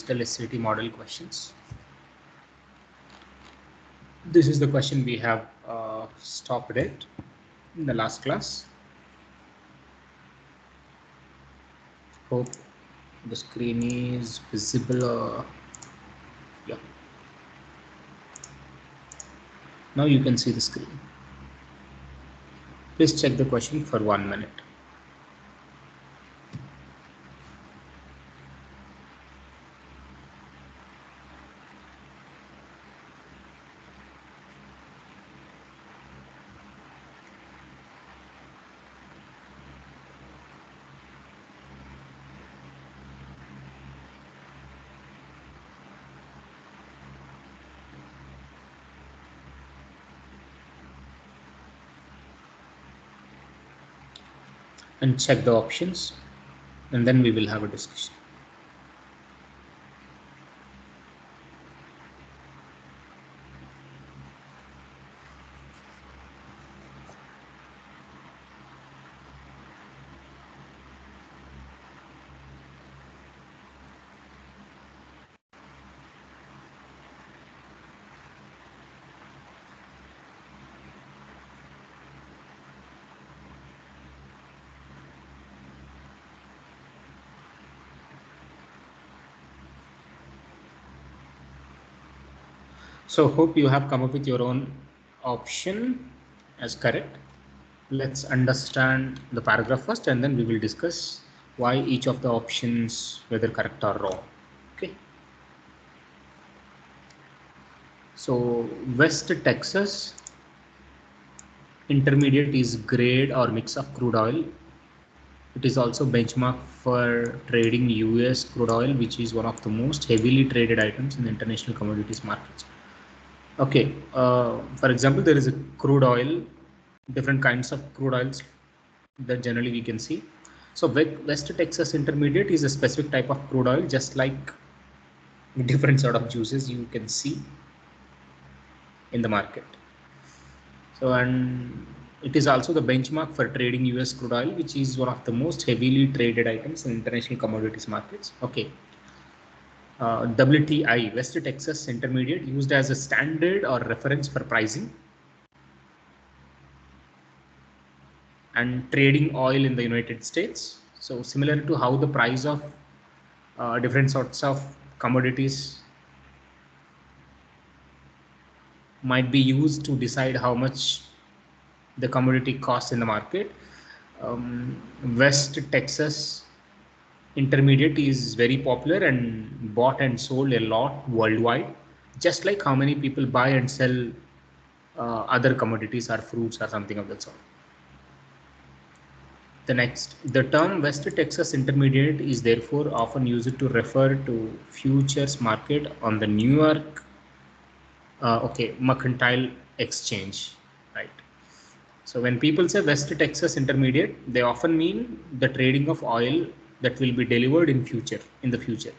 digital SAT model questions. This is the question we have stopped at in the last class. Hope the screen is visible. Yeah. Now you can see the screen. Please check the question for 1 minute. And check the options, and then we will have a discussion. So hope you have come up with your own option as correct. Let's understand the paragraph first, and then we will discuss why each of the options, whether correct or wrong. Okay. So West Texas Intermediate is grade or mix of crude oil. It is also benchmark for trading US crude oil, which is one of the most heavily traded items in the international commodities markets. Okay, for example, there is a crude oil, different kinds of crude oils that generally we can see. So West Texas Intermediate is a specific type of crude oil, just like different sort of juices you can see in the market. So, and it is also the benchmark for trading US crude oil, which is one of the most heavily traded items in international commodities markets. Okay. WTI, West Texas Intermediate, used as a standard or reference for pricing and trading oil in the United States. So similar to how the price of different sorts of commodities might be used to decide how much the commodity costs in the market. West Texas Intermediate is very popular and bought and sold a lot worldwide, just like how many people buy and sell other commodities or fruits or something of that sort. The term West Texas Intermediate is therefore often used to refer to futures market on the New York Mercantile Exchange, right? So when people say West Texas Intermediate, they often mean the trading of oil that will be delivered in the future.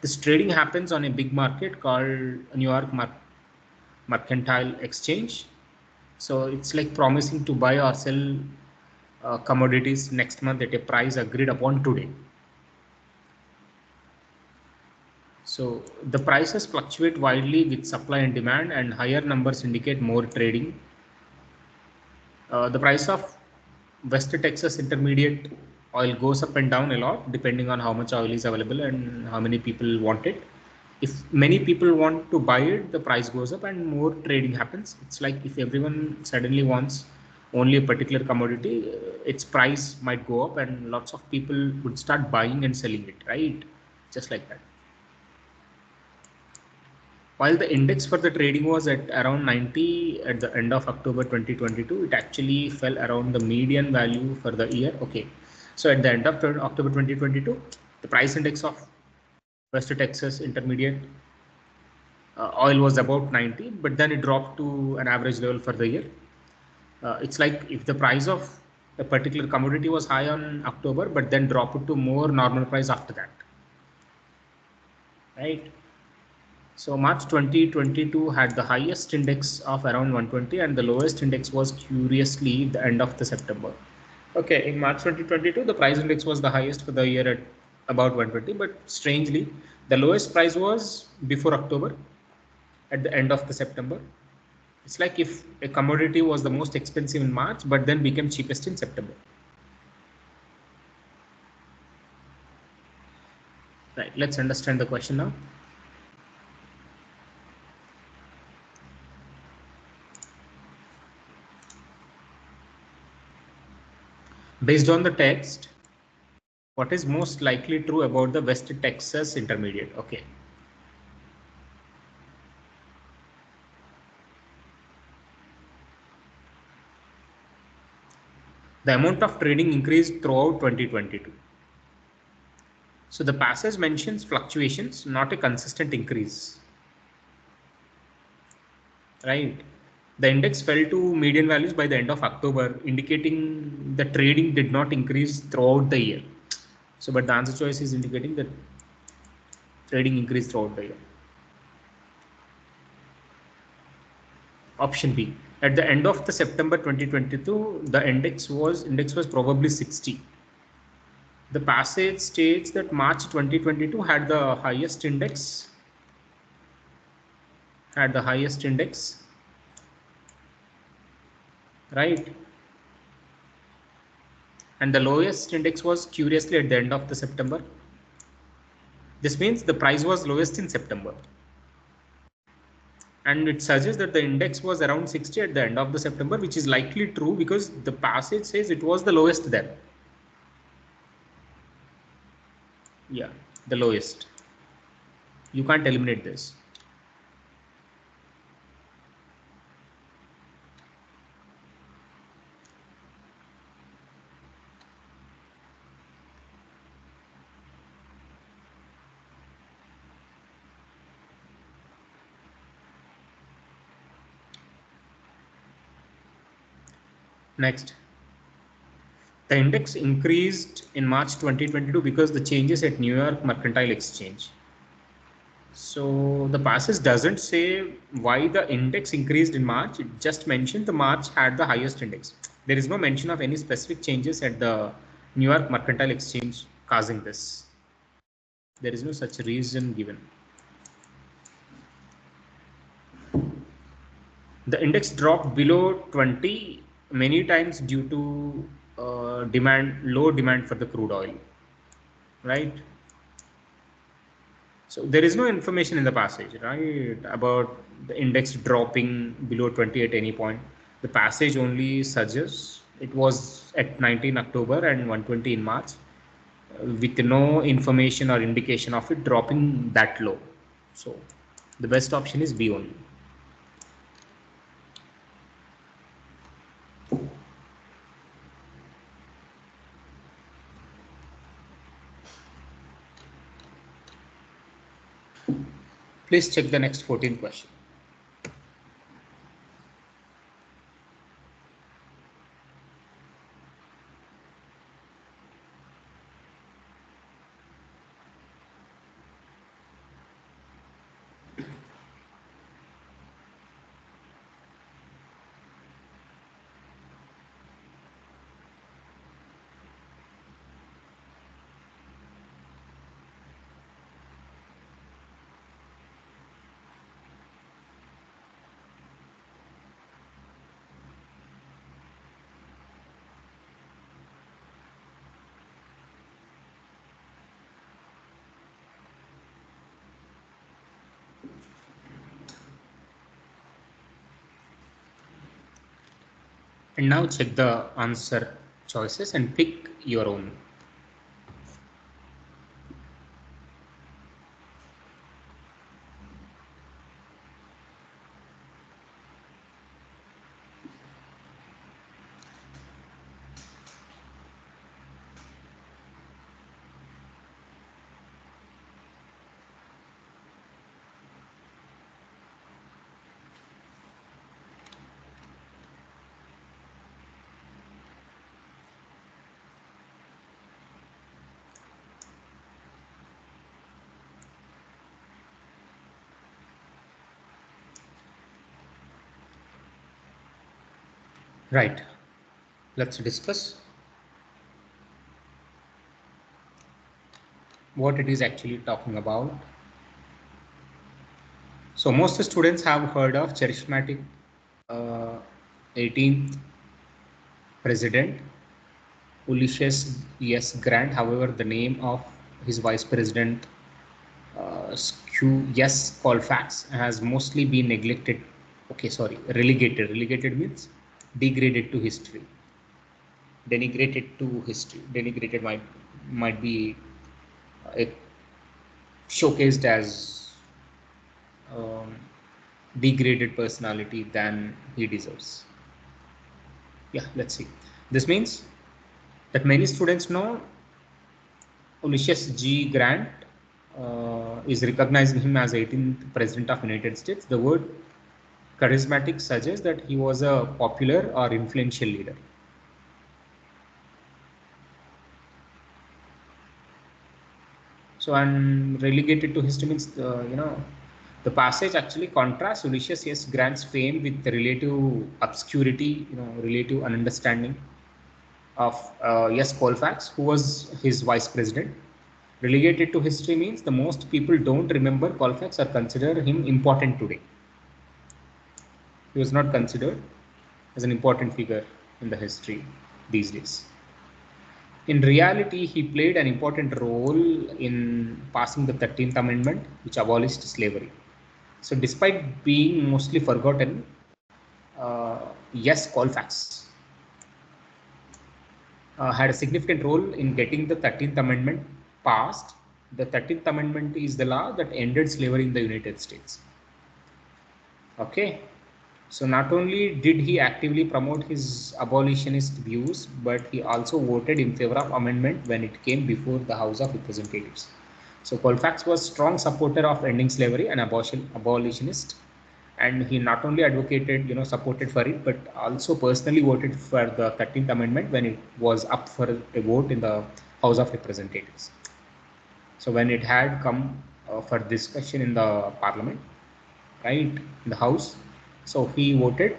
This trading happens on a big market called New York Mercantile Exchange. So it's like promising to buy or sell commodities next month at a price agreed upon today. So the prices fluctuate widely with supply and demand, and higher numbers indicate more trading. The price of West Texas Intermediate oil goes up and down a lot depending on how much oil is available and how many people want it. If many people want to buy it, the price goes up and more trading happens. It's like if everyone suddenly wants only a particular commodity, its price might go up and lots of people would start buying and selling it, right? Just like that. While the index for the trading was at around 90 at the end of October 2022, it actually fell around the median value for the year. Okay, so at the end of October 2022, the price index of West Texas Intermediate oil was about 90, but then it dropped to an average level for the year. It's like if the price of a particular commodity was high on October, but then dropped to more normal price after that, right? So March 2022 had the highest index of around 120 and the lowest index was curiously the end of the September. Okay, in March 2022, the price index was the highest for the year at about 120, but strangely, the lowest price was before October, at the end of the September. It's like if a commodity was the most expensive in March, but then became cheapest in September. Right, let's understand the question now. Based on the text, what is most likely true about the West Texas Intermediate? Okay. The amount of trading increased throughout 2022. So the passage mentions fluctuations, not a consistent increase. Right. The index fell to median values by the end of October, indicating the trading did not increase throughout the year. So, but the answer choice is indicating that trading increased throughout the year. Option B. At the end of the September 2022, the index was probably 60. The passage states that March 2022 had the highest index, right? And the lowest index was curiously at the end of the September. This means the price was lowest in September. And it suggests that the index was around 60 at the end of the September, which is likely true because the passage says it was the lowest there. Yeah, the lowest. You can't eliminate this. Next, the index increased in March 2022 because the changes at New York Mercantile Exchange. So the passage doesn't say why the index increased in March. It just mentioned the March had the highest index. There is no mention of any specific changes at the New York Mercantile Exchange causing this. There is no such reason given. The index dropped below 20 many times due to low demand for the crude oil, right? So there is no information in the passage, right, about the index dropping below 20 at any point. The passage only suggests it was at 19 October and 120 in March, with no information or indication of it dropping that low. So the best option is B only. Please check the next 14 question. And now check the answer choices and pick your own. Right. Let's discuss. what it is actually talking about. So most students have heard of charismatic 18th president Ulysses S. Grant. However, the name of his vice president S. Colfax has mostly been neglected. Okay, sorry, relegated. Relegated means degraded to history. Denigrated to history. Denigrated might be showcased as um, degraded personality than he deserves. Yeah, let's see. This means that many students know Ulysses G. Grant is recognizing him as 18th President of United States. The word charismatic suggests that he was a popular or influential leader. So, and relegated to history means, the passage actually contrasts Ulysses S. Grant's fame with the relative obscurity, relative understanding of S. Colfax, who was his vice president. Relegated to history means the most people don't remember Colfax or consider him important today. He was not considered as an important figure in the history these days. In reality, he played an important role in passing the 13th Amendment, which abolished slavery. So, despite being mostly forgotten, yes, Colfax had a significant role in getting the 13th Amendment passed. The 13th Amendment is the law that ended slavery in the United States. Okay. So not only did he actively promote his abolitionist views, but he also voted in favor of amendment when it came before the House of Representatives. So Colfax was strong supporter of ending slavery and abolitionist, and he not only advocated, supported for it, but also personally voted for the 13th Amendment when it was up for a vote in the House of Representatives. So when it had come for discussion in the Parliament, right, in the House, so he voted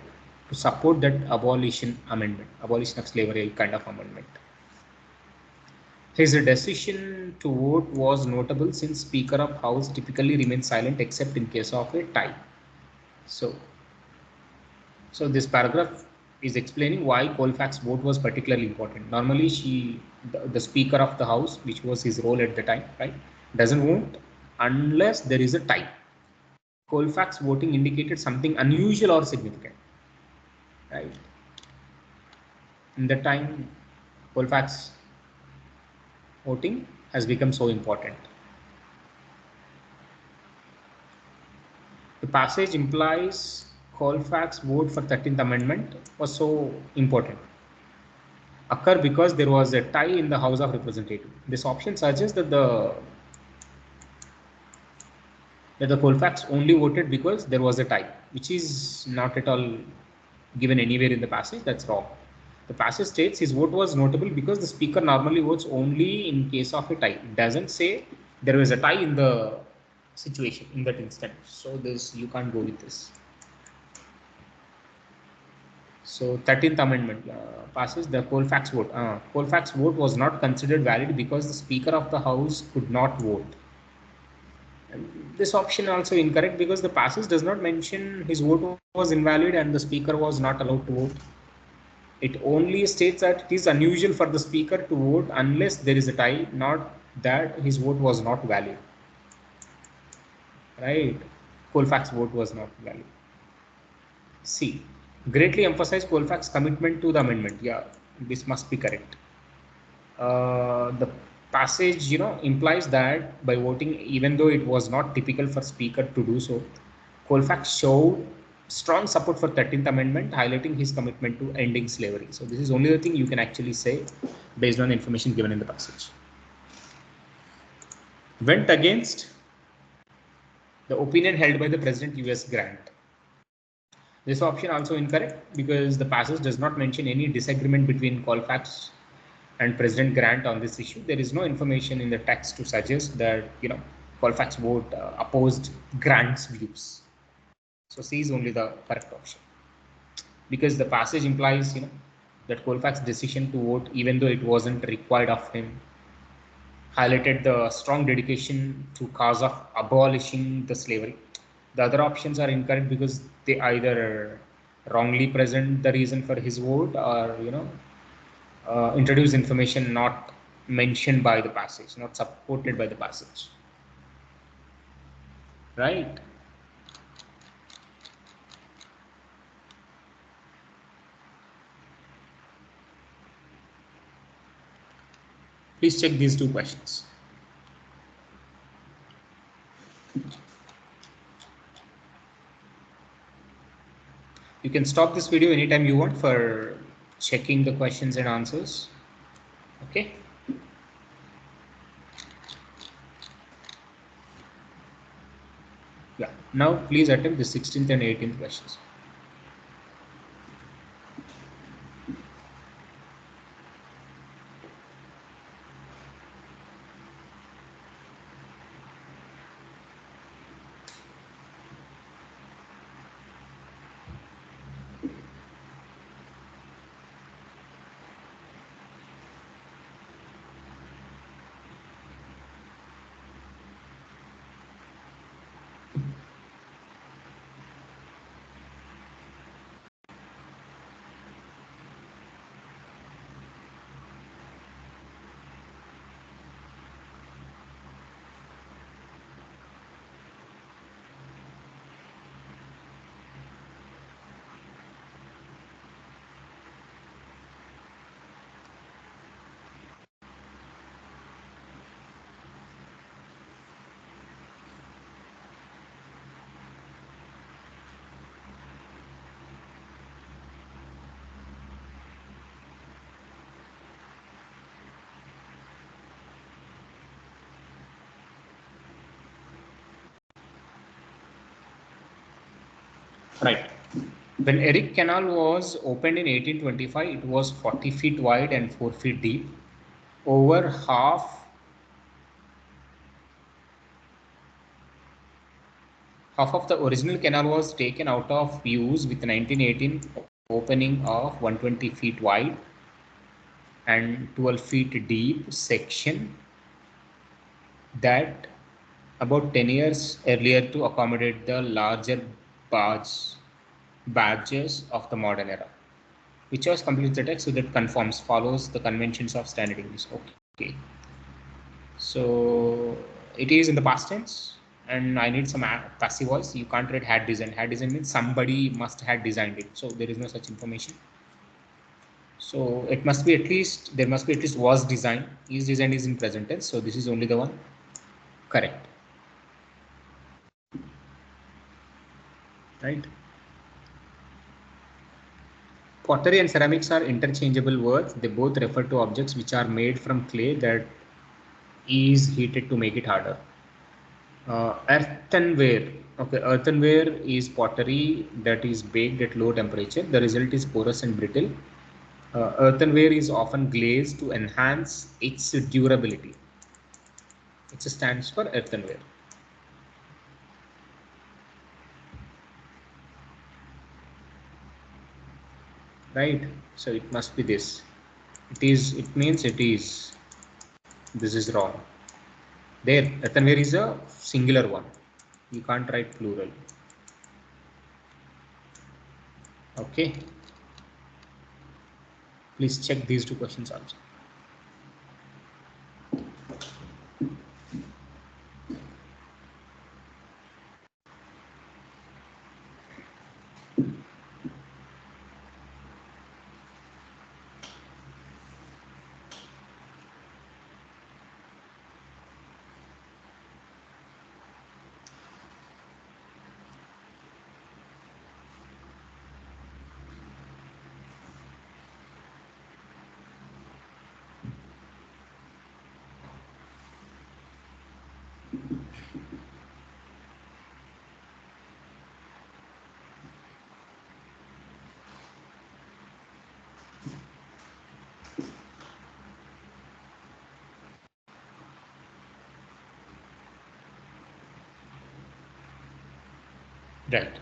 to support that abolition of slavery kind of amendment. His decision to vote was notable since Speaker of House typically remains silent except in case of a tie. So this paragraph is explaining why Colfax's vote was particularly important. Normally, the Speaker of the House, which was his role at the time, right, doesn't vote unless there is a tie. Colfax voting indicated something unusual or significant, right? In that time, Colfax voting has become so important. The passage implies Colfax vote for 13th Amendment was so important. Occur because there was a tie in the House of Representatives. This option suggests that the Colfax only voted because there was a tie, which is not at all given anywhere in the passage. That's wrong. The passage states his vote was notable because the speaker normally votes only in case of a tie. It doesn't say there was a tie in the situation in that instant. So this, you can't go with this. So 13th Amendment passes the Colfax vote. Colfax vote was not considered valid because the Speaker of the House could not vote. This option also incorrect because the passage does not mention his vote was invalid and the speaker was not allowed to vote. It only states that it is unusual for the speaker to vote unless there is a tie, not that his vote was not valid. Right? Colfax's vote was not valid. C. Greatly emphasize Colfax's commitment to the amendment. Yeah, this must be correct. The passage, implies that by voting, even though it was not typical for speaker to do so, Colfax showed strong support for 13th Amendment, highlighting his commitment to ending slavery. So this is only the thing you can actually say based on information given in the passage. Went against the opinion held by the President U.S. Grant. This option also incorrect because the passage does not mention any disagreement between Colfax and President Grant on this issue. There is no information in the text to suggest that Colfax vote opposed Grant's views. So C is only the correct option because the passage implies that Colfax's decision to vote, even though it wasn't required of him, highlighted the strong dedication to cause of abolishing the slavery. The other options are incorrect because they either wrongly present the reason for his vote, or introduce information not mentioned by the passage, not supported by the passage. Right? Please check these two questions. You can stop this video anytime you want for checking the questions and answers. Okay. Yeah. Now please attempt the 16th and 18th questions. Right. When Eric Canal was opened in 1825, it was 40 feet wide and 4 feet deep. Over half of the original canal was taken out of use with 1918 opening of 120 feet wide and 12 feet deep section that about 10 years earlier to accommodate the larger badges of the modern era, which was completes the text so that conforms, follows the conventions of standard English. Okay. So it is in the past tense, and I need some passive voice. You can't read had designed. Had designed means somebody must have designed it. So there is no such information. So it must be at least, there must be at least was designed. Is designed is in present tense. So this is only the one correct. Right. Pottery and ceramics are interchangeable words. They both refer to objects which are made from clay that is heated to make it harder. Earthenware. Okay, earthenware is pottery that is baked at low temperature. The result is porous and brittle. Earthenware is often glazed to enhance its durability. It stands for earthenware. Right? So it must be this. It is. It means it is. This is wrong. There, earthenware is a singular one. You can't write plural. Okay. Please check these two questions also. Right.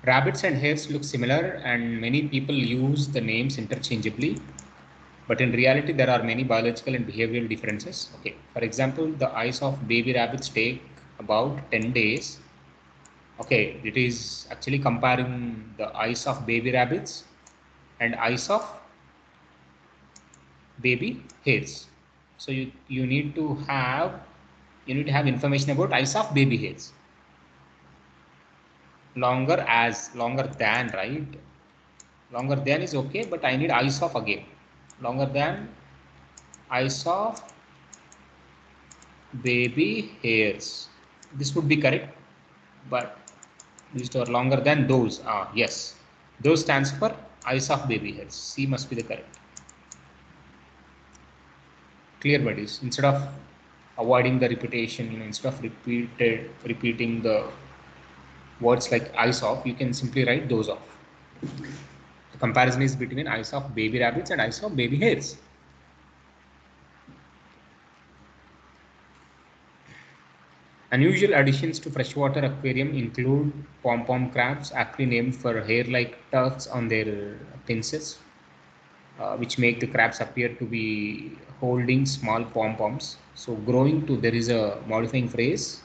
Rabbits and hares look similar, and many people use the names interchangeably. But in reality, there are many biological and behavioral differences. Okay, for example, the eyes of baby rabbits take about 10 days. Okay, it is actually comparing the eyes of baby rabbits and eyes of baby hares. So you need to have information about eyes of baby hares. Longer than, right? Longer than is okay, but I need eyes of again. Longer than eyes of baby hairs. This would be correct, but these are longer than those. Yes, those stands for eyes of baby hairs. C must be the correct. Clear, buddies. Instead of avoiding the repetition, instead of repeating the words like eyes of, you can simply write those of. The comparison is between eyes of baby rabbits and eyes of baby hares. Unusual additions to freshwater aquarium include pom-pom crabs, aptly named for hair-like tufts on their pincers, which make the crabs appear to be holding small pom-poms. So growing to, there is a modifying phrase.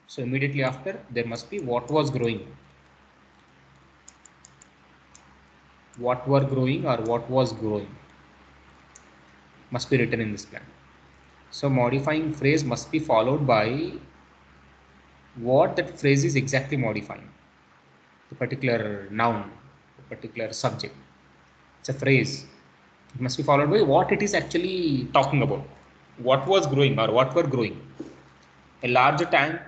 So immediately after, there must be what was growing. What were growing or what was growing must be written in this plan. So modifying phrase must be followed by what that phrase is exactly modifying. The particular noun, the particular subject. It's a phrase. It must be followed by what it is actually talking about. What was growing or what were growing. A larger tank,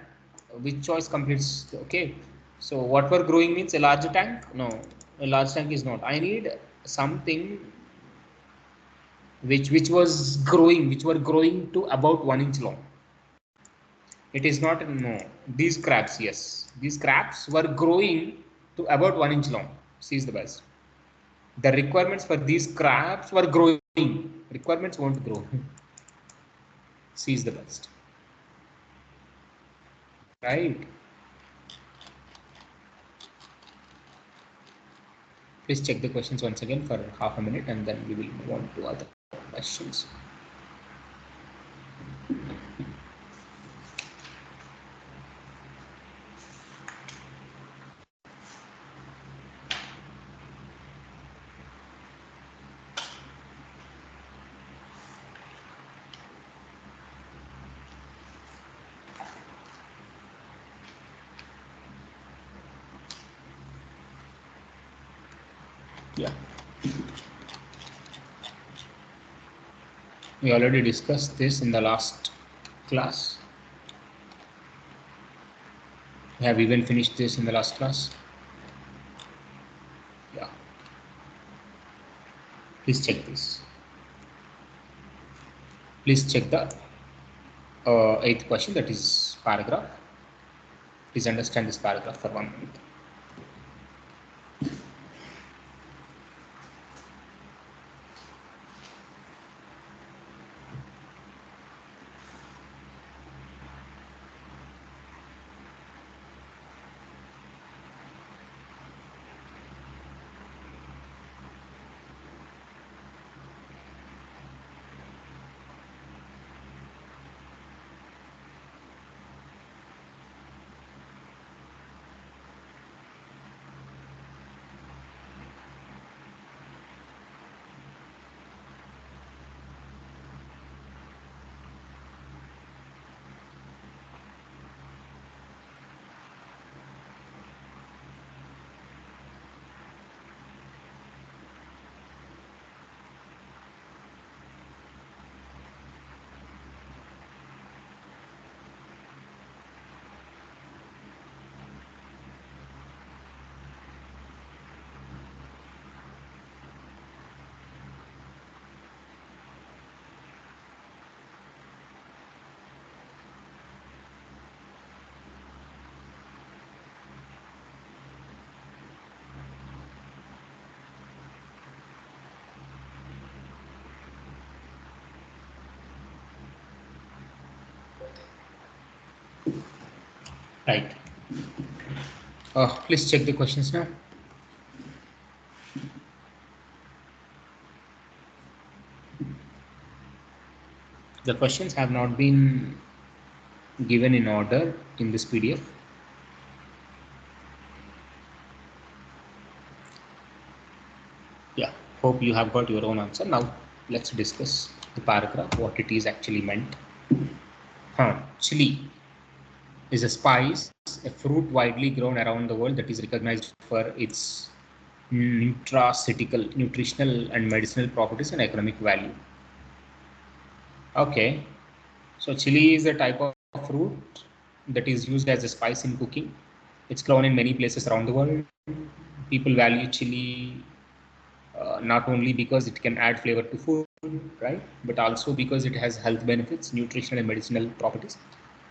which choice completes? Okay. So what were growing means a larger tank? No, a large tank is not. I need something which was growing, which were growing to about 1 inch long. It is not, no, these crabs, yes, these crabs were growing to about 1 inch long. C is the best. The requirements for these crabs were growing. Requirements won't grow. C is the best. Right. Please check the questions once again for half a minute and then we will move on to other questions. Yeah. We already discussed this in the last class. We have even finished this in the last class. Yeah. Please check this. Please check the eighth question, that is paragraph. Please understand this paragraph for 1 minute. Right. Please check the questions now. The questions have not been given in order in this PDF. Yeah, hope you have got your own answer. Now let's discuss the paragraph, what it is actually meant. Chili is a spice, a fruit widely grown around the world that is recognized for its nutritional and medicinal properties and economic value. Okay, so chili is a type of fruit that is used as a spice in cooking. It's grown in many places around the world. People value chili not only because it can add flavor to food, right, but also because it has health benefits, nutritional and medicinal properties.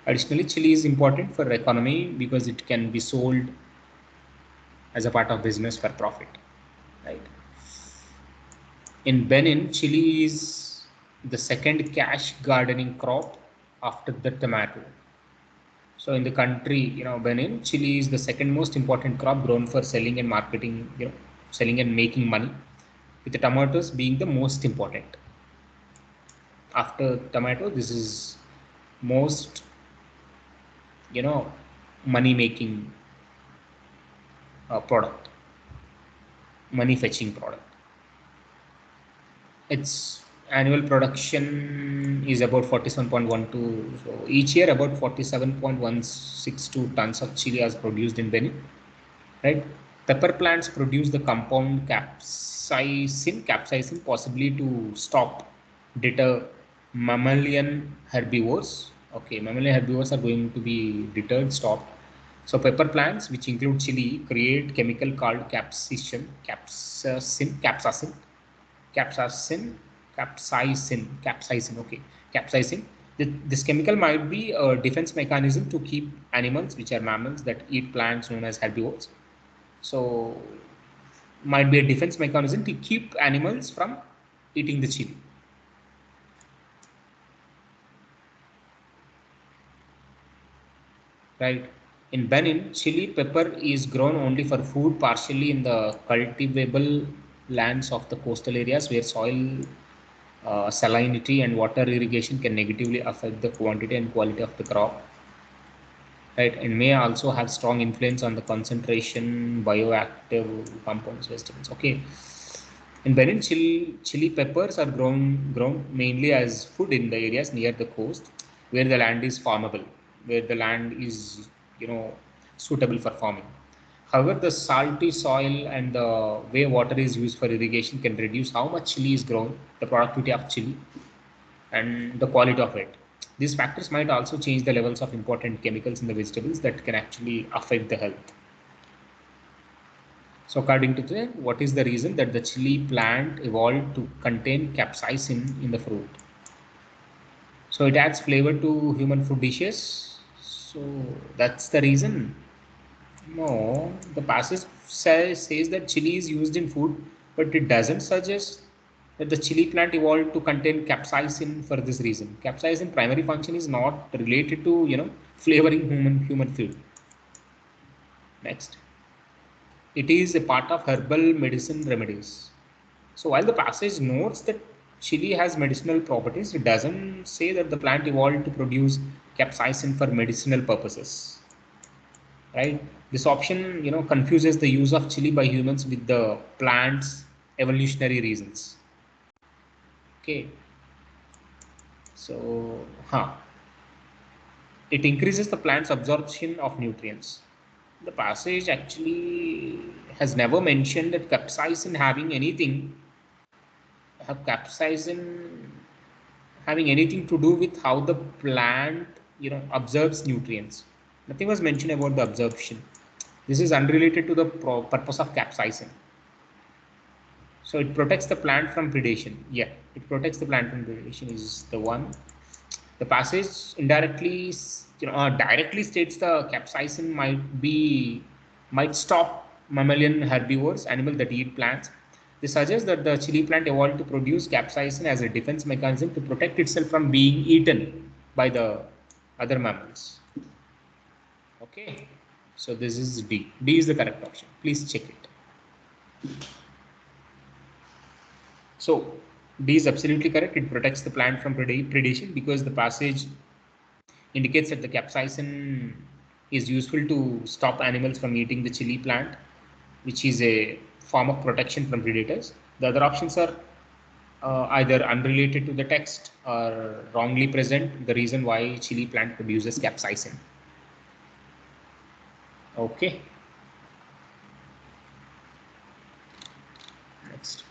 Additionally, chili is important for economy because it can be sold as a part of business for profit, right? In Benin, chili is the second cash gardening crop after the tomato. So in the country, Benin, chili is the second most important crop grown for selling and marketing, selling and making money, with the tomatoes being the most important. After tomato, this is most, money making product, money fetching product. Its annual production is about 47.12. So each year about 47.162 tons of chili is produced in Benin, right? Pepper plants produce the compound capsaicin possibly to deter mammalian herbivores. Okay, mammalian herbivores are going to be deterred, stopped. So pepper plants, which include chili, create chemical called capsaicin, capsaicin, capsaicin. Okay, capsaicin. This chemical might be a defense mechanism to keep animals, which are mammals that eat plants known as herbivores. So might be a defense mechanism to keep animals from eating the chili. Right. In Benin, chili pepper is grown only for food, partially in the cultivable lands of the coastal areas where soil salinity and water irrigation can negatively affect the quantity and quality of the crop, right, and may also have strong influence on the concentration bioactive compounds vegetables. Okay, in Benin, chili peppers are grown mainly as food in the areas near the coast where the land is farmable, where the land is, suitable for farming. However, the salty soil and the way water is used for irrigation can reduce how much chili is grown, the productivity of chili, and the quality of it. These factors might also change the levels of important chemicals in the vegetables that can actually affect the health. So according to what is the reason that the chili plant evolved to contain capsaicin in the fruit? So it adds flavor to human food dishes. So that's the reason. No, the passage says that chili is used in food, but it doesn't suggest that the chili plant evolved to contain capsaicin for this reason. Capsaicin primary function is not related to, flavoring human food. Next, it is a part of herbal medicine remedies. So while the passage notes that chili has medicinal properties, it doesn't say that the plant evolved to produce capsaicin for medicinal purposes, right? This option, confuses the use of chili by humans with the plant's evolutionary reasons. Okay, so it increases the plant's absorption of nutrients. The passage actually has never mentioned that capsaicin having anything to do with how the plant, absorbs nutrients. Nothing was mentioned about the absorption. This is unrelated to the purpose of capsaicin. So it protects the plant from predation. Yeah, it protects the plant from predation is the one. The passage indirectly, directly states the capsaicin might stop mammalian herbivores, animals that eat plants. This suggests that the chili plant evolved to produce capsaicin as a defense mechanism to protect itself from being eaten by the other mammals. Okay, so this is D. D is the correct option. Please check it. So D is absolutely correct. It protects the plant from predation because the passage indicates that the capsaicin is useful to stop animals from eating the chili plant, which is a form of protection from predators. The other options are either unrelated to the text or wrongly present the reason why chili plant produces capsaicin. Okay. Next.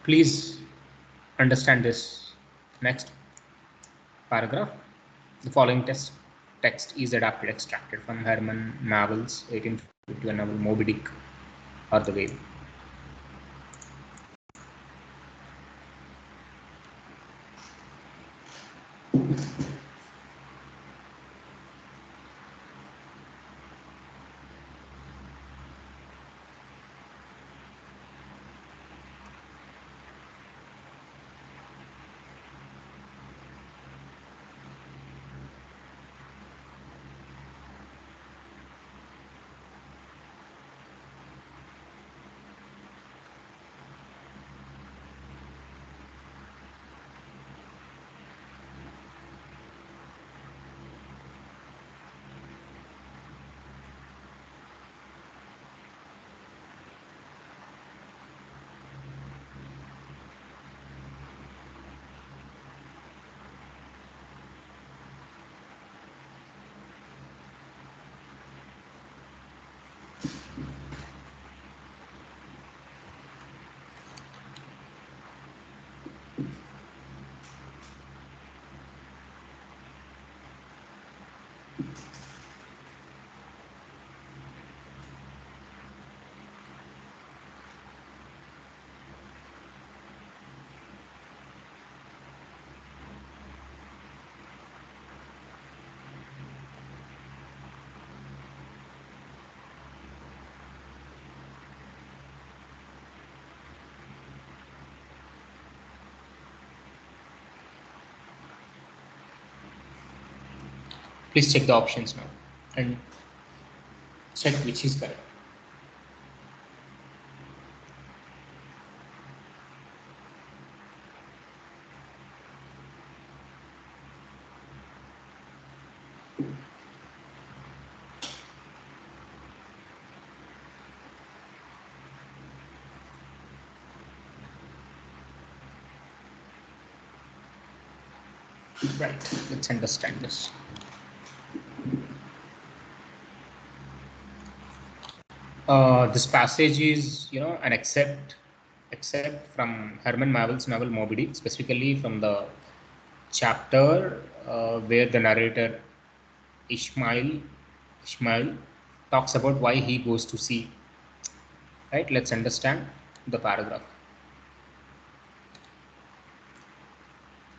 Please understand this next paragraph. The following text is adapted, extracted from Herman Melville's 1851 novel Moby Dick or the Whale. Please check the options now and check which is correct. Right, let's understand this. This passage is, an except from Herman Melville's novel Moby Dick, specifically from the chapter where the narrator Ishmael talks about why he goes to sea. Right? Let's understand the paragraph.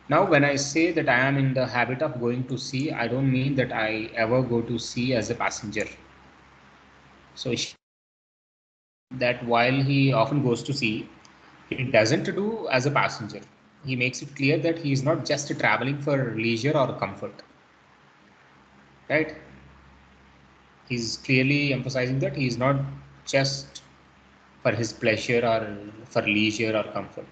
Now, when I say that I am in the habit of going to sea, I don't mean that I ever go to sea as a passenger. So that while he often goes to sea, he doesn't do as a passenger. He makes it clear that he is not just traveling for leisure or comfort. Right? He's clearly emphasizing that he is not just for his pleasure or for leisure or comfort.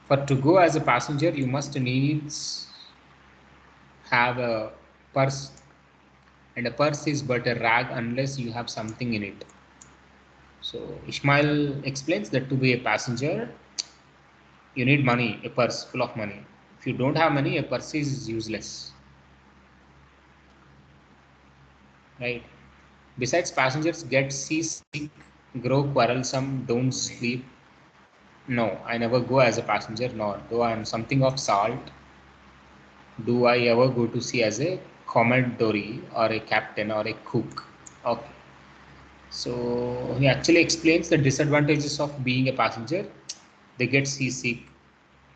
For to go as a passenger, you must needs have a purse, and a purse is but a rag unless you have something in it. So Ishmael explains that to be a passenger, you need money, a purse full of money. If you don't have money, a purse is useless. Right? Besides, passengers get seasick, grow quarrelsome, don't sleep. No, I never go as a passenger, nor though I am something of salt, do I ever go to sea as a commodore or a captain or a cook. Okay. So he actually explains the disadvantages of being a passenger. They get seasick,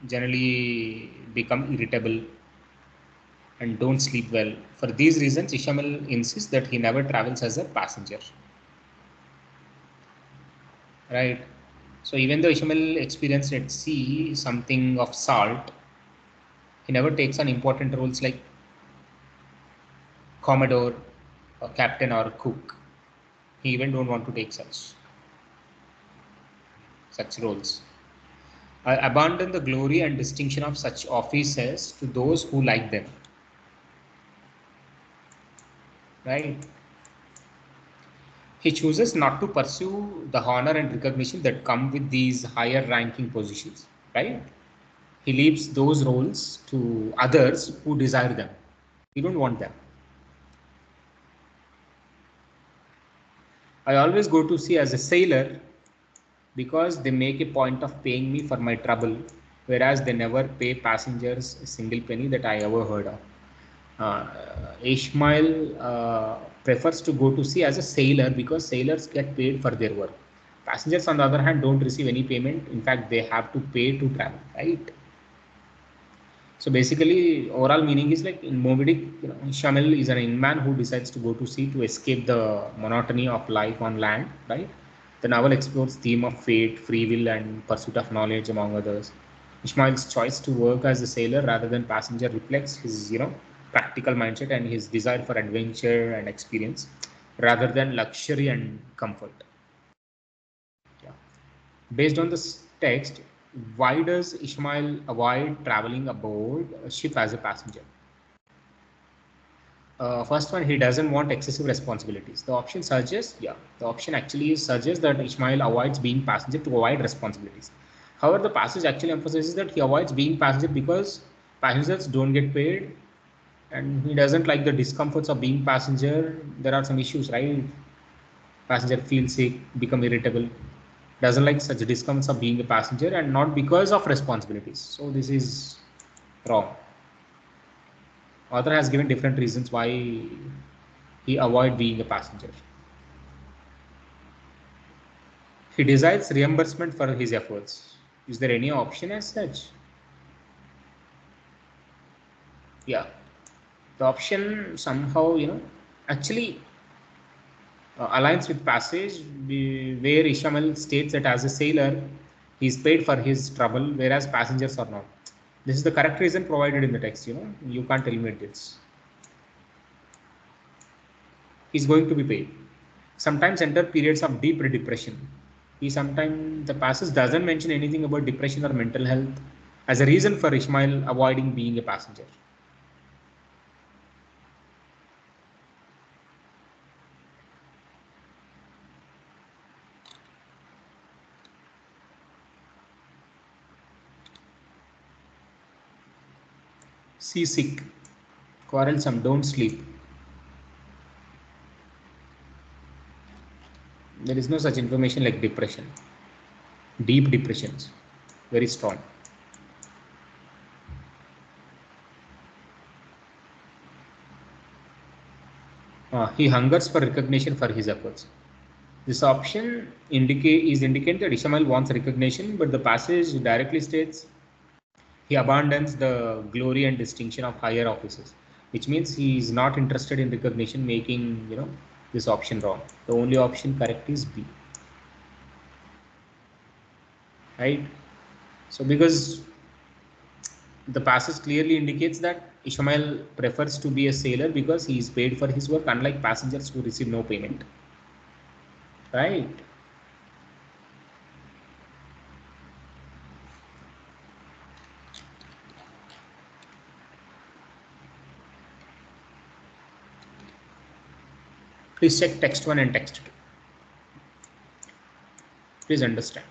generally become irritable, and don't sleep well. For these reasons, Ishamel insists that he never travels as a passenger. Right? So even though Ishamel experienced at sea something of salt, He never takes on important roles like commodore, or captain, or cook. He even don't want to take such roles. I abandon the glory and distinction of such offices to those who like them. Right? He chooses not to pursue the honor and recognition that come with these higher ranking positions. Right? He leaves those roles to others who desire them. He don't want them. I always go to sea as a sailor because they make a point of paying me for my trouble, whereas they never pay passengers a single penny that I ever heard of. Ishmael prefers to go to sea as a sailor because sailors get paid for their work. Passengers, on the other hand, don't receive any payment. In fact, they have to pay to travel, right? So basically, overall meaning is like in Moby Dick, Shamil is an inman who decides to go to sea to escape the monotony of life on land, right? The novel explores theme of fate, free will, and pursuit of knowledge, among others. Ishmael's choice to work as a sailor rather than passenger reflects his, practical mindset and his desire for adventure and experience, rather than luxury and comfort. Yeah. Based on this text, why does Ishmael avoid traveling aboard a ship as a passenger? First one, he doesn't want excessive responsibilities. The option actually suggests that Ishmael avoids being passenger to avoid responsibilities. However, the passage actually emphasizes that he avoids being passenger because passengers don't get paid, and he doesn't like the discomforts of being passenger. There are some issues, right? Passenger feels sick, become irritable, doesn't like such discomforts of being a passenger, and not because of responsibilities. So this is wrong. Author has given different reasons why he avoid being a passenger. He desires reimbursement for his efforts. Is there any option as such? Yeah, the option somehow, actually aligns with passage where Ishamal states that as a sailor, he is paid for his trouble, whereas passengers are not. This is the correct reason provided in the text. You can't eliminate this. He's going to be paid. Sometimes enter periods of deep depression. He sometimes, the passage doesn't mention anything about depression or mental health as a reason for Ishmael avoiding being a passenger. Seasick, quarrelsome, don't sleep. There is no such information like depression. Deep depressions, very strong. He hungers for recognition for his efforts. This option is indicating that Ishmael wants recognition, but the passage directly states he abandons the glory and distinction of higher offices, which means he is not interested in recognition, making this option wrong. The only option correct is B, right? So because the passage clearly indicates that Ishmael prefers to be a sailor because he is paid for his work, unlike passengers who receive no payment, right? Please check text 1 and text 2. Please understand.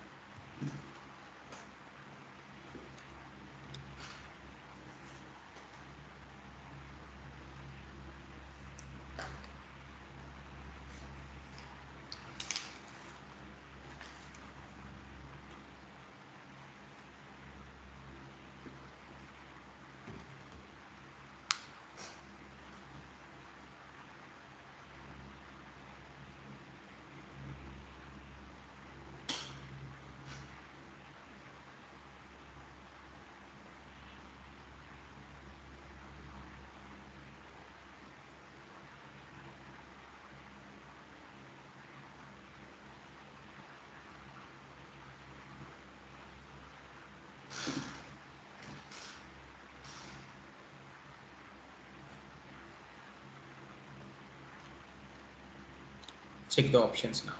Check the options now.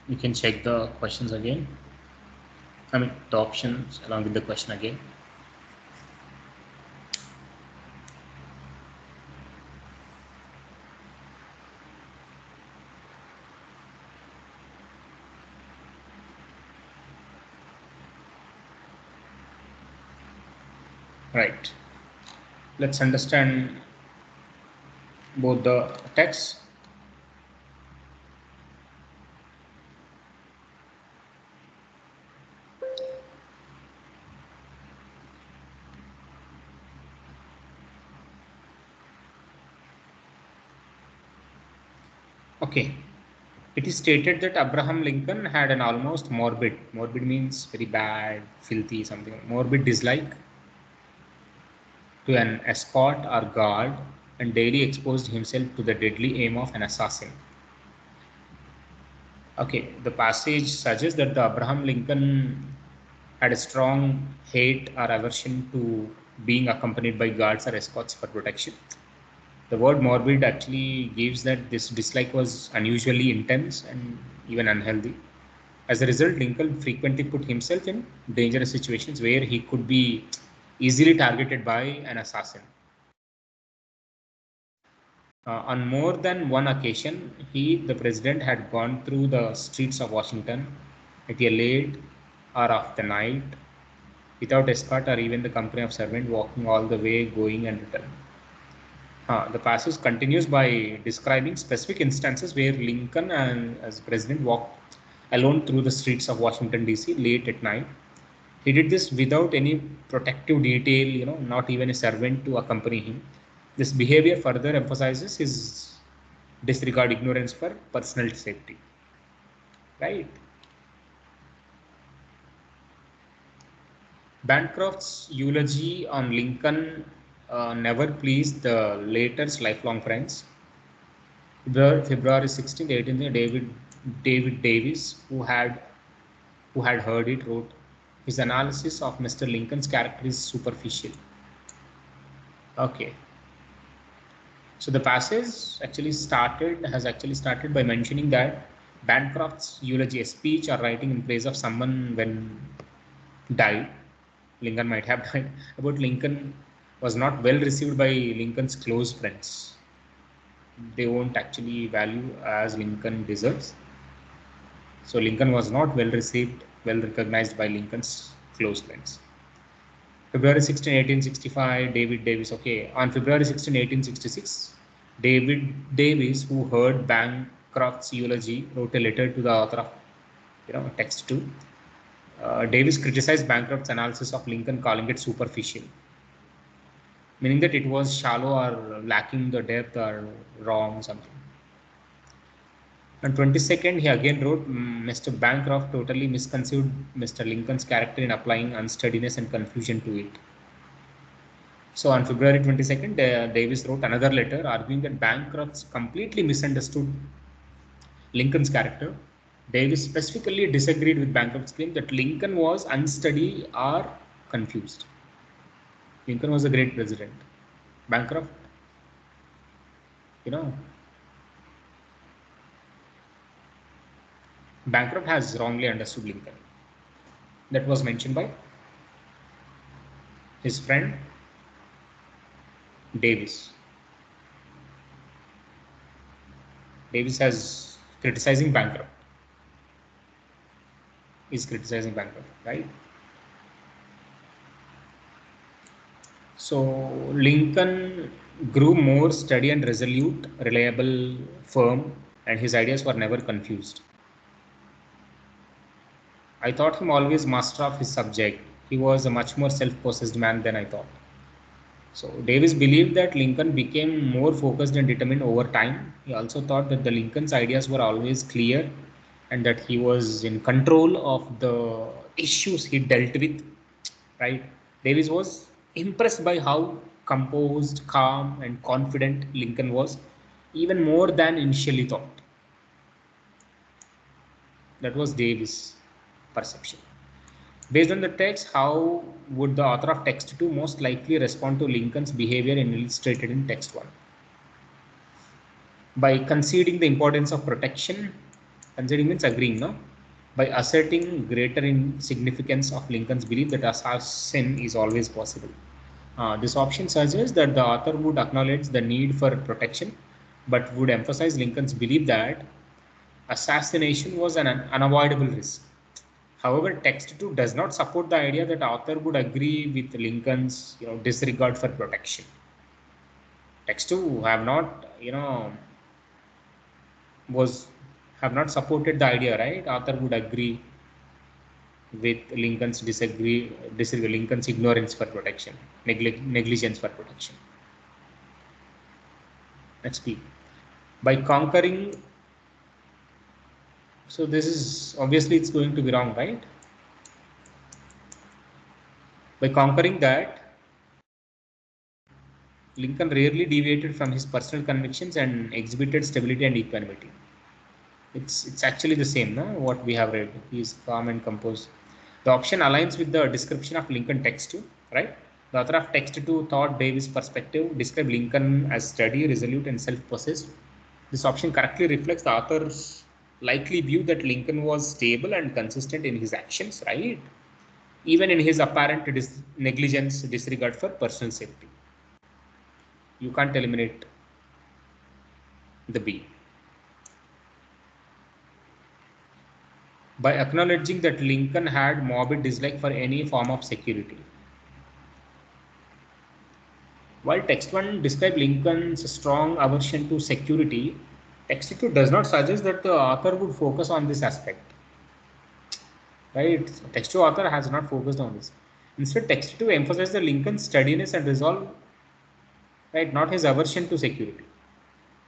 You can check the questions again. I mean, the options along with the question again. Right. Let's understand both the texts. Okay. It is stated that Abraham Lincoln had an almost morbid means very bad, filthy, something, morbid dislike to an escort or guard and daily exposed himself to the deadly aim of an assassin. Okay, the passage suggests that the Abraham Lincoln had a strong hate or aversion to being accompanied by guards or escorts for protection. The word morbid actually gives that this dislike was unusually intense and even unhealthy. As a result, Lincoln frequently put himself in dangerous situations where he could be easily targeted by an assassin. On more than one occasion, the president, had gone through the streets of Washington at a late hour of the night without escort or even the company of servant, walking all the way, going and returning. The passage continues by describing specific instances where Lincoln and as president walked alone through the streets of Washington D.C. late at night. He did this without any protective detail, not even a servant to accompany him. This behavior further emphasizes his disregard, ignorance for personal safety. Right? Bancroft's eulogy on Lincoln never pleased the latter's lifelong friends. February 16, 18, David Davis, who had heard it, wrote, his analysis of Mr. Lincoln's character is superficial. Okay. So the passage has actually started by mentioning that Bancroft's eulogy, a speech or writing in praise of someone when died, Lincoln might have died, about Lincoln was not well received by Lincoln's close friends. They won't actually value as Lincoln deserves. So Lincoln was not well received, well recognized by Lincoln's close friends. February 16, 1865, David Davis. Okay, on February 16, 1866, David Davis, who heard Bancroft's eulogy, wrote a letter to the author of, text 2. Davis criticized Bancroft's analysis of Lincoln, calling it superficial. meaning that it was shallow or lacking the depth or wrong something. On 22nd, he again wrote, Mr. Bancroft totally misconceived Mr. Lincoln's character in applying unsteadiness and confusion to it. So on February 22nd, Davis wrote another letter arguing that Bancroft completely misunderstood Lincoln's character. Davis specifically disagreed with Bancroft's claim that Lincoln was unsteady or confused. Lincoln was a great president. Bancroft, you know, Bancroft has wrongly understood Lincoln. That was mentioned by his friend Davis. Davis has criticizing Bancroft. Is criticizing Bancroft, right? So Lincoln grew more steady and resolute, reliable, firm, and his ideas were never confused. I thought him always master of his subject. He was a much more self-possessed man than I thought. So Davis believed that Lincoln became more focused and determined over time. He also thought that the Lincoln's ideas were always clear and that he was in control of the issues he dealt with, right? Davis was impressed by how composed, calm, and confident Lincoln was, even more than initially thought. That was Davis' perception. Based on the text, how would the author of text 2 most likely respond to Lincoln's behavior illustrated in text 1? By conceding the importance of protection, conceding means agreeing, no? By asserting greater significance of Lincoln's belief that assassin is always possible. This option suggests that the author would acknowledge the need for protection, but would emphasize Lincoln's belief that assassination was an unavoidable risk. However, text 2 does not support the idea that author would agree with Lincoln's disregard for protection. Text 2 have not have not supported the idea, right? Author would agree with Lincoln's disagree Lincoln's ignorance for protection, negligence for protection. Next B. By conquering, so this is obviously it's going to be wrong, right? By conquering that, Lincoln rarely deviated from his personal convictions and exhibited stability and equanimity. It's actually the same, no? What we have read. He is calm and composed. The option aligns with the description of Lincoln text 2, right? The author of text 2 thought Davis' perspective described Lincoln as steady, resolute, and self-possessed. This option correctly reflects the author's likely view that Lincoln was stable and consistent in his actions, right? Even in his apparent negligence, disregard for personal safety. You can't eliminate the B. By acknowledging that Lincoln had morbid dislike for any form of security. While text 1 describes Lincoln's strong aversion to security, text 2 does not suggest that the author would focus on this aspect. Right? Text 2 author has not focused on this. Instead, text 2 emphasizes the Lincoln's steadiness and resolve, right? Not his aversion to security.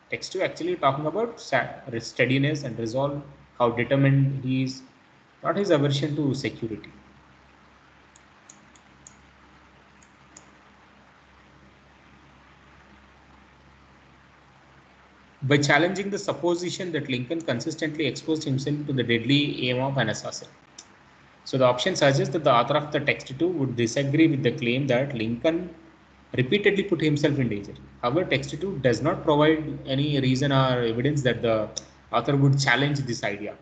Text 2 actually talking about steadiness and resolve, how determined he is, not his aversion to security. By challenging the supposition that Lincoln consistently exposed himself to the deadly aim of an assassin. So the option suggests that the author of the text 2 would disagree with the claim that Lincoln repeatedly put himself in danger. However, text 2 does not provide any reason or evidence that the author would challenge this idea.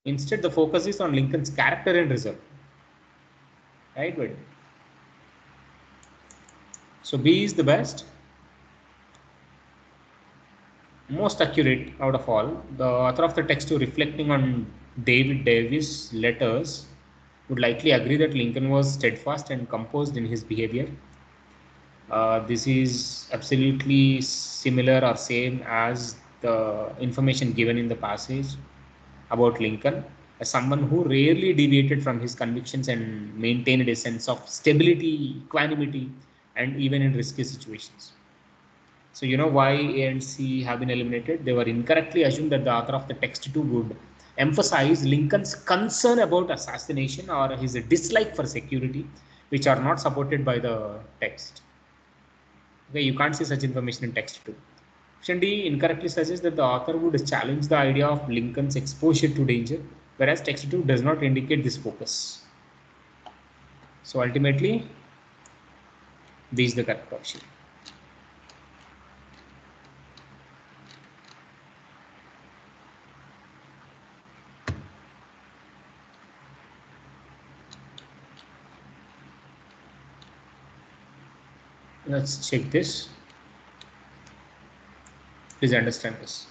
Instead, the focus is on Lincoln's character and resolve. Right, buddy? So B is the best. Most accurate out of all. The author of the text 2, reflecting on David Davis' letters, would likely agree that Lincoln was steadfast and composed in his behavior. This is absolutely similar or same as the information given in the passage about Lincoln as someone who rarely deviated from his convictions and maintained a sense of stability, equanimity, and even in risky situations. So you know why A and C have been eliminated? They were incorrectly assumed that the author of the text too would emphasize Lincoln's concern about assassination or his dislike for security, which are not supported by the text. Okay, you can't see such information in text too. Option D incorrectly suggests that the author would challenge the idea of Lincoln's exposure to danger, whereas text 2 does not indicate this focus. So ultimately, this is the correct option. Let's check this. Please understand this.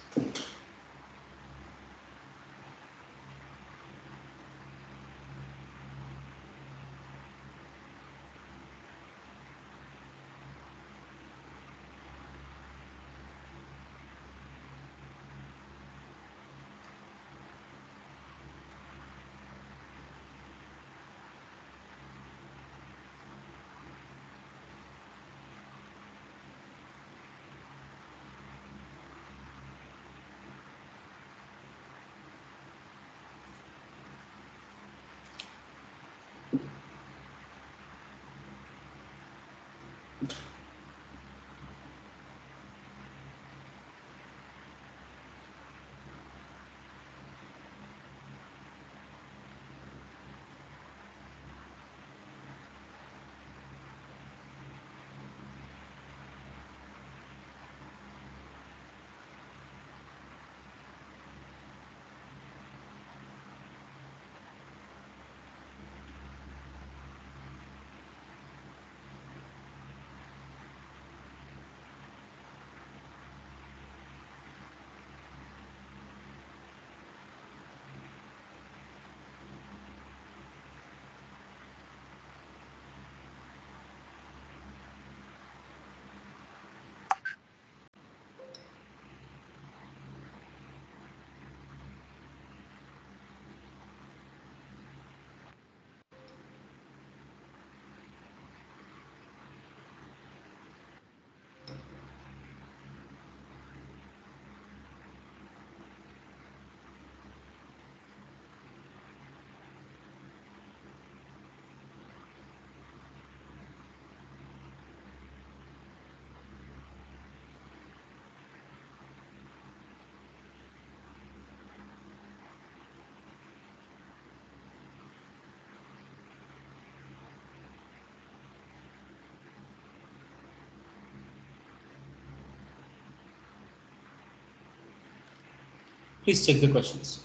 Please check the questions.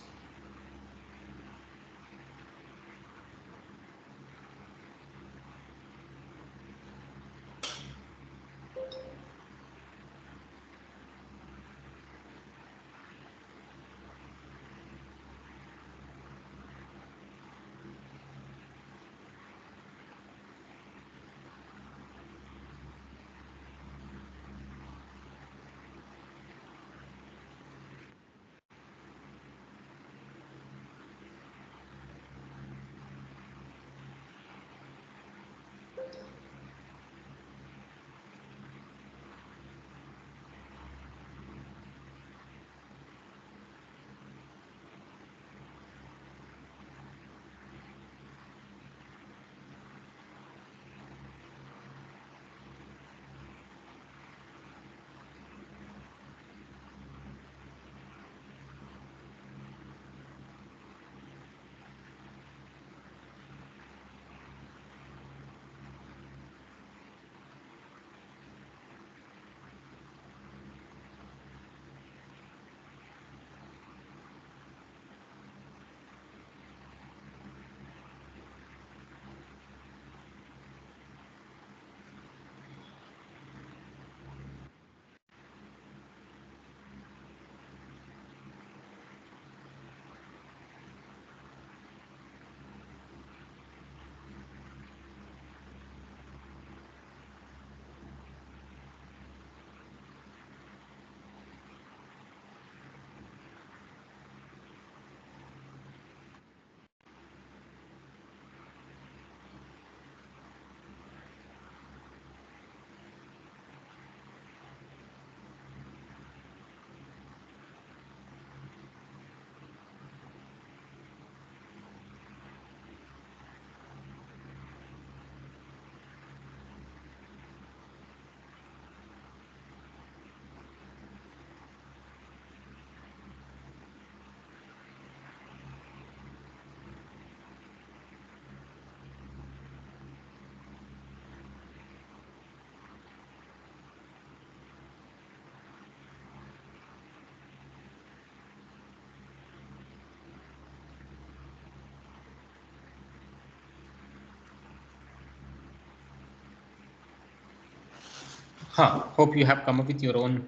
Hope you have come up with your own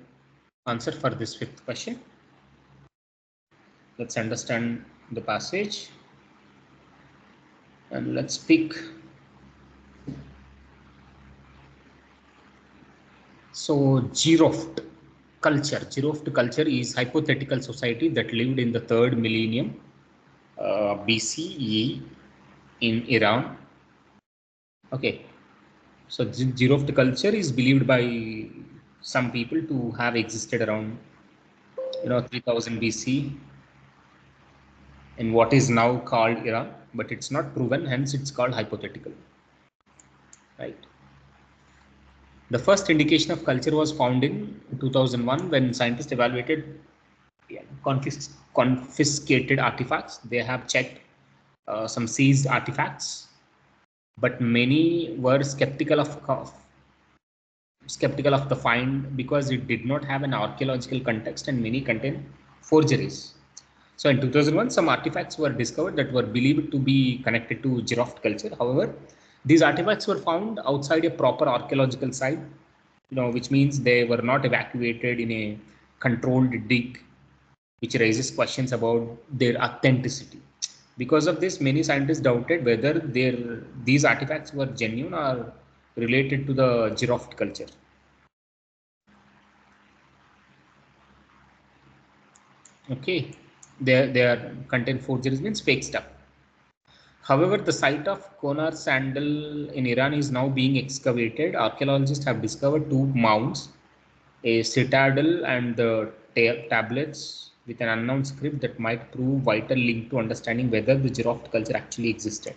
answer for this fifth question. Let's understand the passage and let's pick. So Giroft culture. Giroft culture is hypothetical society that lived in the third millennium BCE in Iran. Okay, so Giroft culture is believed by some people to have existed around 3000 BC in what is now called Iran, but it's not proven, hence it's called hypothetical, right? The first indication of culture was found in 2001 when scientists evaluated confiscated artifacts. They have checked some seized artifacts, but many were skeptical of the find because it did not have an archaeological context and many contain forgeries. So in 2001, some artifacts were discovered that were believed to be connected to Giroft culture. However, these artifacts were found outside a proper archaeological site, which means they were not evacuated in a controlled dig, which raises questions about their authenticity. Because of this, many scientists doubted whether these artifacts were genuine or related to the Giroft culture. Okay, they are contain forgeries means fake stuff. However, the site of Konar Sandal in Iran is now being excavated. Archaeologists have discovered two mounds, a citadel and the tablets with an unknown script that might prove vital link to understanding whether the Giroft culture actually existed.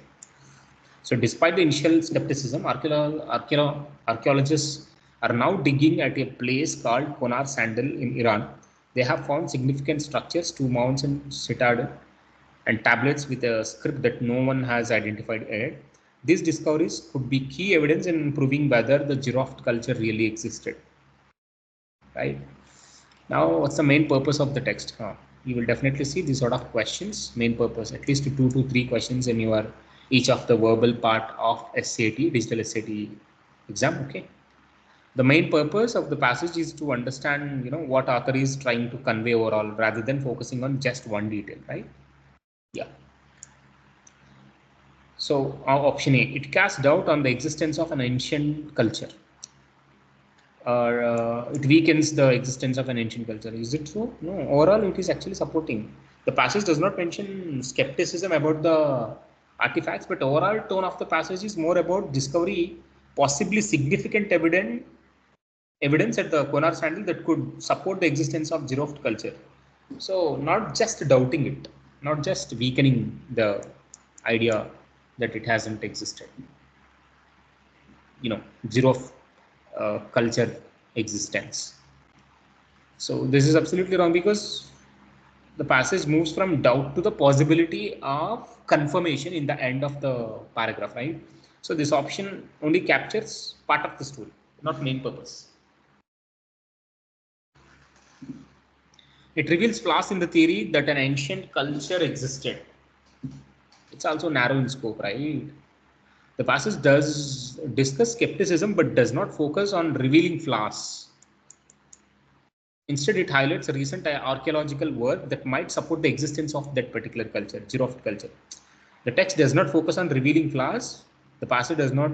So despite the initial skepticism, archaeologists are now digging at a place called Konar Sandal in Iran. They have found significant structures, two mounds and citadel, and tablets with a script that no one has identified yet. These discoveries could be key evidence in proving whether the Giroft culture really existed. Right? Now, what's the main purpose of the text? You will definitely see these sort of questions. Main purpose, at least 2 to 3 questions in your each of the verbal part of SAT, digital SAT exam. Okay. The main purpose of the passage is to understand, what author is trying to convey overall, rather than focusing on just one detail, right? Yeah. So, option A, it casts doubt on the existence of an ancient culture, or it weakens the existence of an ancient culture. Is it true? No. Overall, it is actually supporting. The passage does not mention skepticism about the artifacts, but overall tone of the passage is more about discovery, possibly significant evidence at the Konar Sandal that could support the existence of Giroft culture. So, not just doubting it, not just weakening the idea that it hasn't existed. Giroft culture existence. So this is absolutely wrong, because the passage moves from doubt to the possibility of confirmation in the end of the paragraph, right? So this option only captures part of the story, not main purpose. It reveals flaws in the theory that an ancient culture existed. It's also narrow in scope, right? The passage does discuss skepticism but does not focus on revealing flaws. Instead, it highlights a recent archaeological work that might support the existence of that particular culture, Giroft culture. The text does not focus on revealing flaws. The passage does not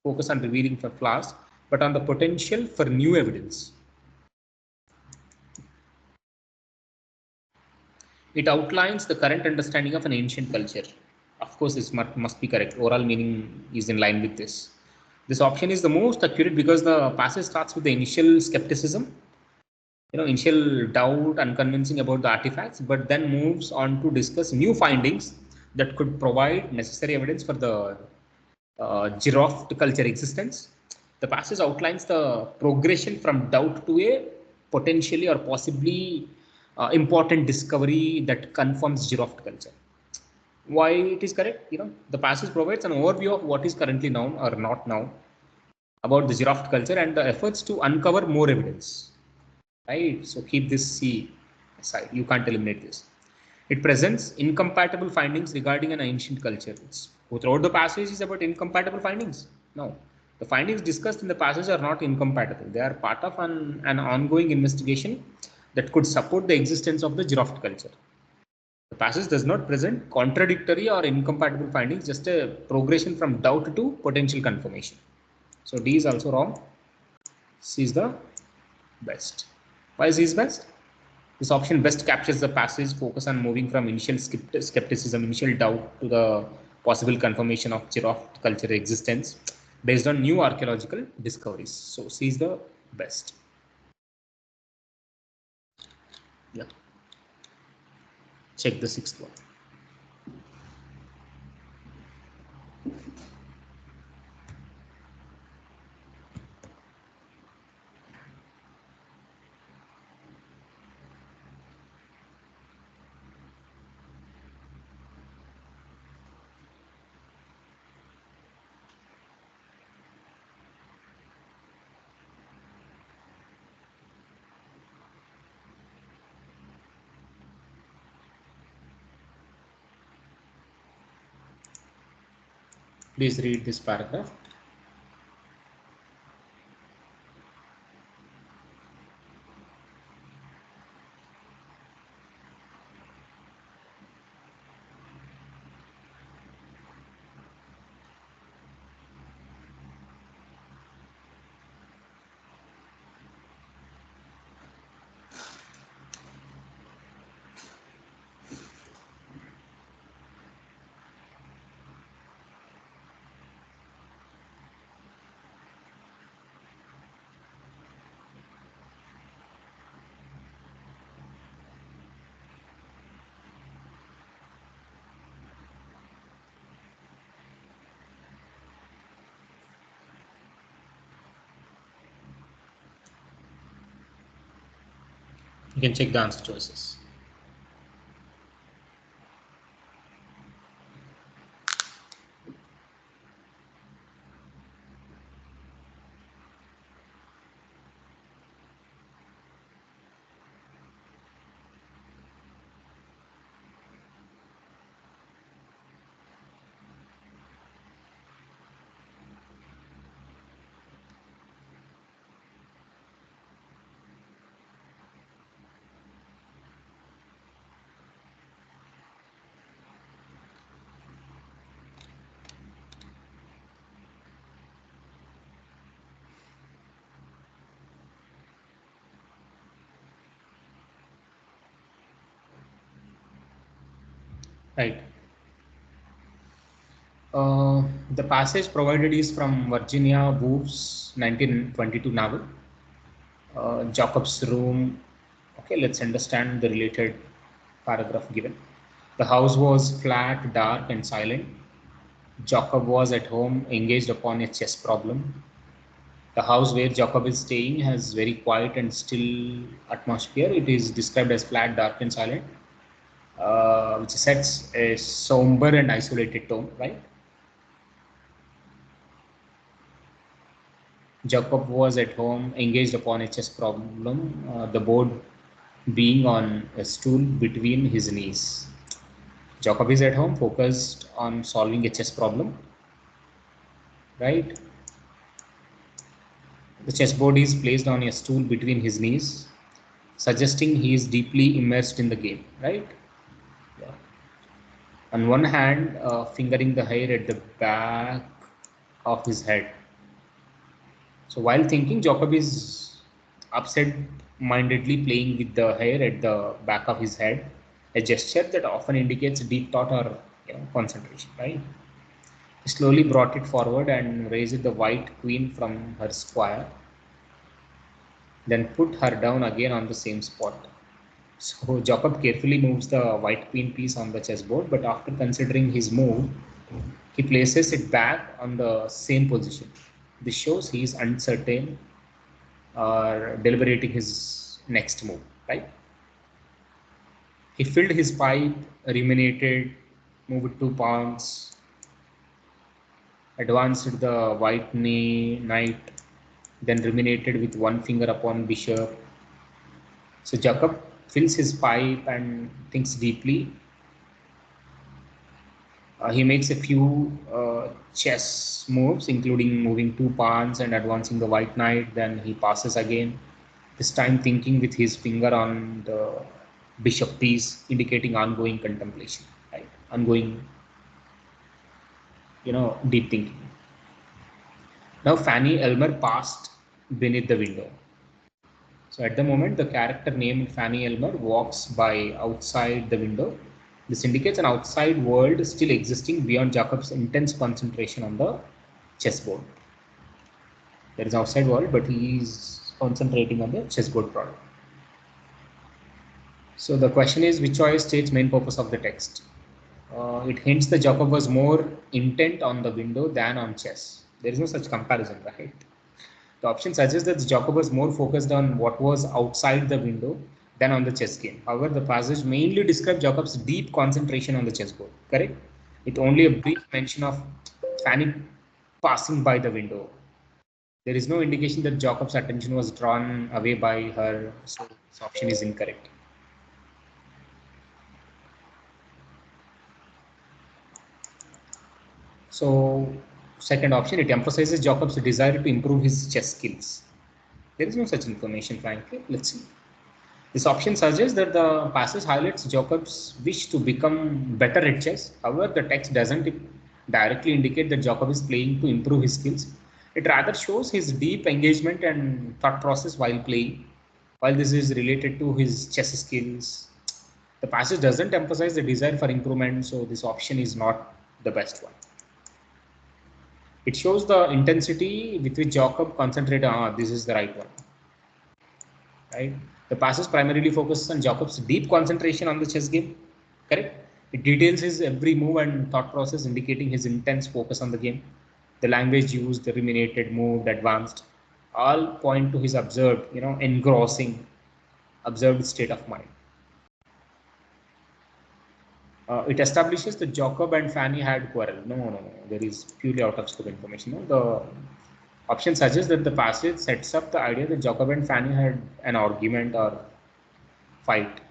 focus on revealing flaws, but on the potential for new evidence. It outlines the current understanding of an ancient culture. Of course, this must be correct. Oral meaning is in line with this. This option is the most accurate because the passage starts with the initial skepticism, initial doubt, unconvincing about the artifacts, but then moves on to discuss new findings that could provide necessary evidence for the Giroft culture existence. The passage outlines the progression from doubt to a potentially or possibly important discovery that confirms Giroft culture. Why it is correct? The passage provides an overview of what is currently known or not known about the Giroft culture and the efforts to uncover more evidence. Right? So keep this C aside. You can't eliminate this. It presents incompatible findings regarding an ancient culture. Throughout the passage is about incompatible findings. No. The findings discussed in the passage are not incompatible. They are part of an ongoing investigation that could support the existence of the giraffe culture. The passage does not present contradictory or incompatible findings, just a progression from doubt to potential confirmation. So D is also wrong. C is the best. Why is C best? This option best captures the passage focus on moving from initial skepticism, initial doubt to the possible confirmation of giraffe culture existence based on new archaeological discoveries. So C is the best. Yeah. Check the sixth one. Please read this paragraph. You can check the answer choices. Right. The passage provided is from Virginia Woolf's 1922 novel, Jacob's Room. Okay, let's understand the related paragraph given. The house was flat, dark, and silent. Jacob was at home, engaged upon a chess problem. The house where Jacob is staying has very quiet and still atmosphere. It is described as flat, dark, and silent, which sets a somber and isolated tone, right? Jacob was at home, engaged upon a chess problem, the board being on a stool between his knees. Jacob is at home, focused on solving a chess problem, right? The chessboard is placed on a stool between his knees, suggesting he is deeply immersed in the game, right? Yeah. On one hand, fingering the hair at the back of his head. So while thinking, Jacob is absent-mindedly playing with the hair at the back of his head, a gesture that often indicates deep thought or concentration, right? He slowly brought it forward and raised the white queen from her square, then put her down again on the same spot. So Jacob carefully moves the white queen piece on the chessboard, but after considering his move, he places it back on the same position. This shows he is uncertain or deliberating his next move, right? He filled his pipe, ruminated, moved 2 pawns, advanced the white knight, then ruminated with one finger upon bishop. So Jacob fills his pipe and thinks deeply. He makes a few chess moves, including moving two pawns and advancing the white knight. Then he passes again, this time thinking with his finger on the bishop piece, indicating ongoing contemplation, right? Ongoing, deep thinking. Now Fanny Elmer passed beneath the window. So at the moment, the character named Fanny Elmer walks by outside the window. This indicates an outside world still existing beyond Jacob's intense concentration on the chessboard. There is an outside world, but he is concentrating on the chessboard product. So the question is, which choice states main purpose of the text? It hints that Jacob was more intent on the window than on chess. There is no such comparison, right? The option suggests that Jacob was more focused on what was outside the window than on the chess game. However, the passage mainly describes Jacob's deep concentration on the chessboard, correct? With only a brief mention of Fanny passing by the window. There is no indication that Jacob's attention was drawn away by her, so this option is incorrect. So, second option, it emphasizes Jacob's desire to improve his chess skills. There is no such information, frankly. Let's see. This option suggests that the passage highlights Jacob's wish to become better at chess. However, the text doesn't directly indicate that Jacob is playing to improve his skills. It rather shows his deep engagement and thought process while playing. While this is related to his chess skills, the passage doesn't emphasize the desire for improvement, so this option is not the best one. It shows the intensity with which Jacob concentrated. This is the right one. Right? The passage primarily focuses on Jacob's deep concentration on the chess game. Correct? It details his every move and thought process, indicating his intense focus on the game. The language used, the ruminated, moved, advanced, all point to his observed, engrossing, observed state of mind. It establishes that Jacob and Fanny had quarrel. No. There is purely out of scope information. No, the option suggests that the passage sets up the idea that Jacob and Fanny had an argument or fight.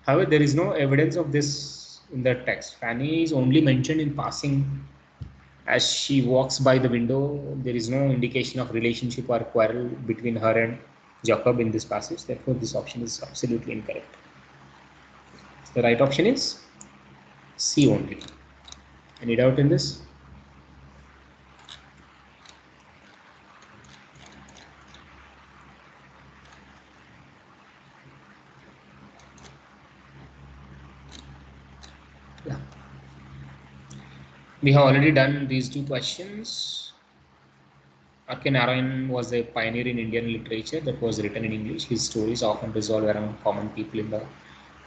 However, there is no evidence of this in the text. Fanny is only mentioned in passing as she walks by the window. There is no indication of relationship or quarrel between her and Jacob in this passage. Therefore, this option is absolutely incorrect. The right option is C only. Any doubt in this? Yeah. We have already done these two questions. R.K. Narayan was a pioneer in Indian literature that was written in English. His stories often resolve around common people in the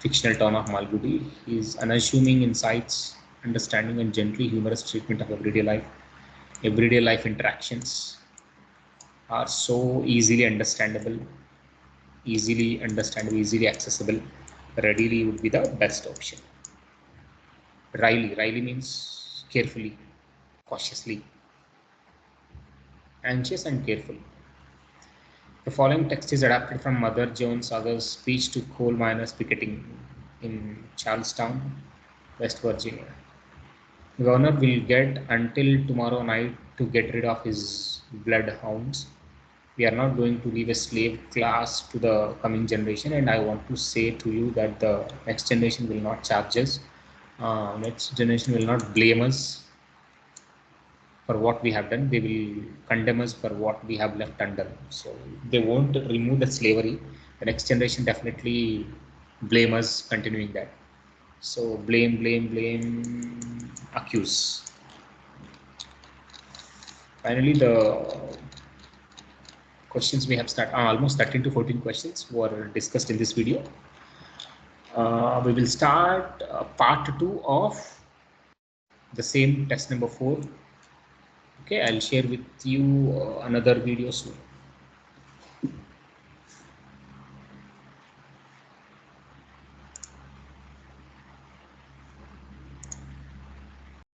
fictional town of Malgudi. His unassuming insights, understanding, and gently humorous treatment of everyday life interactions are so easily understandable, easily accessible. Readily would be the best option. Riley means carefully, cautiously, anxious and careful. The following text is adapted from Mother Joan Sager's speech to coal miners picketing in Charlestown, West Virginia. The governor will get until tomorrow night to get rid of his bloodhounds. We are not going to leave a slave class to the coming generation, and I want to say to you that the next generation will not charge us. Next generation will not blame us for what we have done. They will condemn us for what we have left undone. So they won't remove the slavery. The next generation definitely blame us continuing that. So blame, accuse. Finally, the questions we have started, almost 13 to 14 questions were discussed in this video. We will start part 2 of the same test number 4. Okay, I'll share with you another video soon.